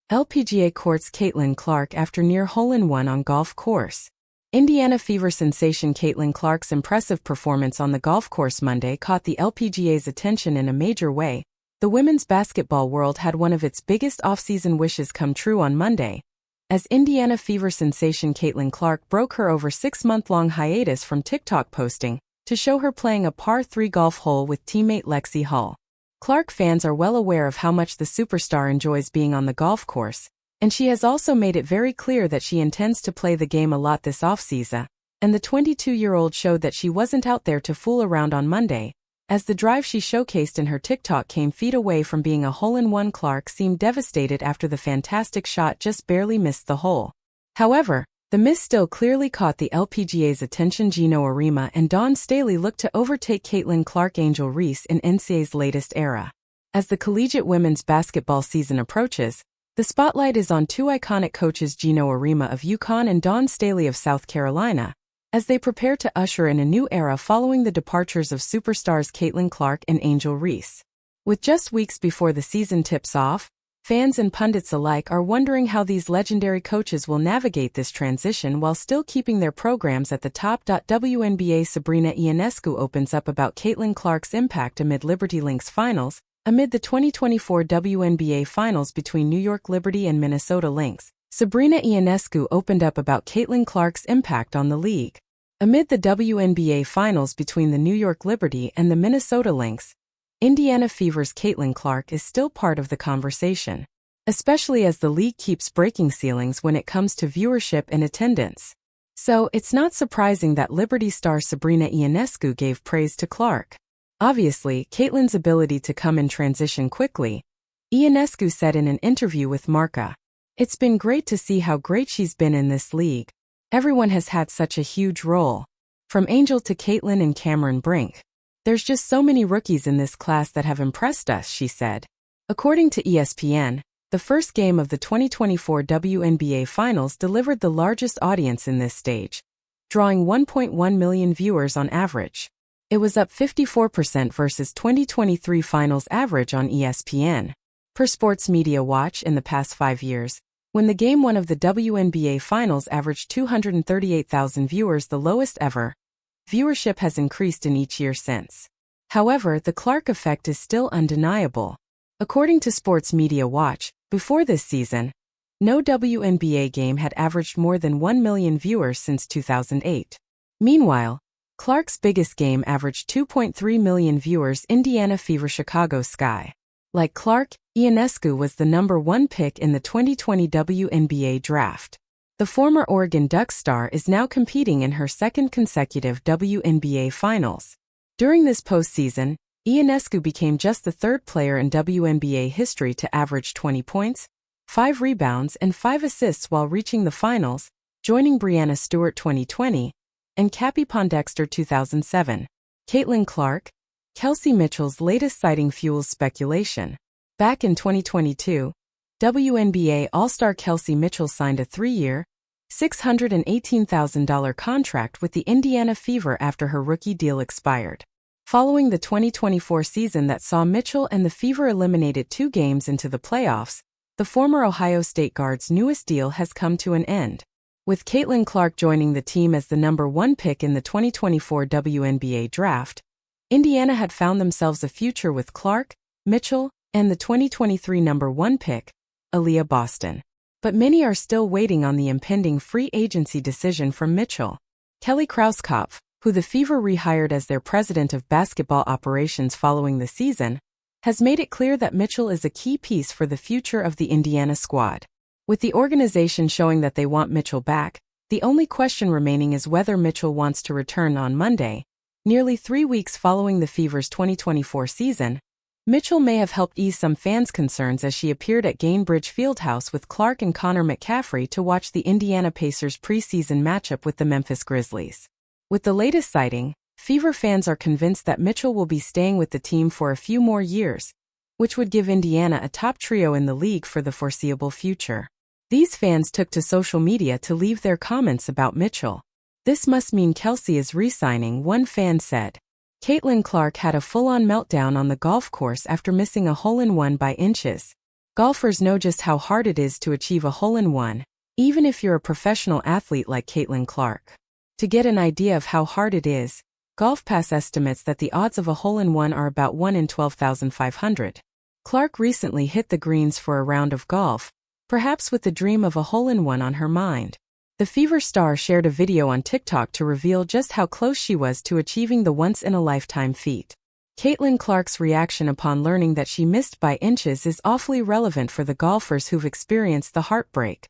LPGA courts Caitlin Clark after near hole-in-one on golf course. Indiana Fever sensation Caitlin Clark's impressive performance on the golf course Monday caught the LPGA's attention in a major way. The women's basketball world had one of its biggest off-season wishes come true on Monday, as Indiana Fever sensation Caitlin Clark broke her over 6-month-long hiatus from TikTok posting to show her playing a par 3 golf hole with teammate Lexi Hull. Clark fans are well aware of how much the superstar enjoys being on the golf course, and she has also made it very clear that she intends to play the game a lot this offseason, and the 22-year-old showed that she wasn't out there to fool around on Monday, as the drive she showcased in her TikTok came feet away from being a hole-in-one. Clark seemed devastated after the fantastic shot just barely missed the hole. However, the miss still clearly caught the LPGA's attention. Gino Arima and Dawn Staley looked to overtake Caitlin Clark. Angel Reese in NCAA's latest era. As the collegiate women's basketball season approaches, the spotlight is on two iconic coaches, Gino Arima of UConn and Dawn Staley of South Carolina, as they prepare to usher in a new era following the departures of superstars Caitlin Clark and Angel Reese. With just weeks before the season tips off, fans and pundits alike are wondering how these legendary coaches will navigate this transition while still keeping their programs at the top. WNBA Sabrina Ionescu opens up about Caitlin Clark's impact amid Liberty Lynx finals. Amid the 2024 WNBA finals between New York Liberty and Minnesota Lynx, Sabrina Ionescu opened up about Caitlin Clark's impact on the league. Amid the WNBA finals between the New York Liberty and the Minnesota Lynx, Indiana Fever's Caitlin Clark is still part of the conversation, especially as the league keeps breaking ceilings when it comes to viewership and attendance. So, it's not surprising that Liberty star Sabrina Ionescu gave praise to Clark. Obviously, Caitlin's ability to come in transition quickly, Ionescu said in an interview with Marca. It's been great to see how great she's been in this league. Everyone has had such a huge role. From Angel to Caitlin and Cameron Brink. There's just so many rookies in this class that have impressed us, she said. According to ESPN, the first game of the 2024 WNBA Finals delivered the largest audience in this stage, drawing 1.1 million viewers on average. It was up 54% versus 2023 Finals average on ESPN. Per Sports Media Watch, in the past 5 years, when the game one of the WNBA Finals averaged 238,000 viewers, the lowest ever, viewership has increased in each year since. However, the Clark effect is still undeniable. According to Sports Media Watch, before this season, no WNBA game had averaged more than 1 million viewers since 2008. Meanwhile, Clark's biggest game averaged 2.3 million viewers. Indiana Fever Chicago Sky. Like Clark, Ionescu was the #1 pick in the 2020 WNBA draft. The former Oregon Ducks star is now competing in her second consecutive WNBA Finals. During this postseason, Ionescu became just the third player in WNBA history to average 20 points, 5 rebounds and 5 assists while reaching the finals, joining Breanna Stewart 2020 and Cappie Pondexter 2007. Caitlin Clark, Kelsey Mitchell's latest sighting fuels speculation. Back in 2022, WNBA All-Star Kelsey Mitchell signed a 3-year, $618,000 contract with the Indiana Fever after her rookie deal expired. Following the 2024 season that saw Mitchell and the Fever eliminated 2 games into the playoffs, the former Ohio State guard's newest deal has come to an end. With Caitlin Clark joining the team as the #1 pick in the 2024 WNBA draft, Indiana had found themselves a future with Clark, Mitchell, and the 2023 #1 pick, Aaliyah Boston. But many are still waiting on the impending free agency decision from Mitchell. Kelly Krauskopf, who the Fever rehired as their president of basketball operations following the season, has made it clear that Mitchell is a key piece for the future of the Indiana squad. With the organization showing that they want Mitchell back, the only question remaining is whether Mitchell wants to return on Monday. Nearly 3 weeks following the Fever's 2024 season, Mitchell may have helped ease some fans' concerns as she appeared at Gainbridge Fieldhouse with Clark and Connor McCaffrey to watch the Indiana Pacers preseason matchup with the Memphis Grizzlies. With the latest sighting, Fever fans are convinced that Mitchell will be staying with the team for a few more years, which would give Indiana a top trio in the league for the foreseeable future. These fans took to social media to leave their comments about Mitchell. This must mean Kelsey is re-signing, one fan said. Caitlin Clark had a full-on meltdown on the golf course after missing a hole-in-one by inches. Golfers know just how hard it is to achieve a hole-in-one, even if you're a professional athlete like Caitlin Clark. To get an idea of how hard it is, GolfPass estimates that the odds of a hole-in-one are about 1 in 12,500. Clark recently hit the greens for a round of golf, perhaps with the dream of a hole-in-one on her mind. The Fever star shared a video on TikTok to reveal just how close she was to achieving the once-in-a-lifetime feat. Caitlin Clark's reaction upon learning that she missed by inches is awfully relevant for the golfers who've experienced the heartbreak.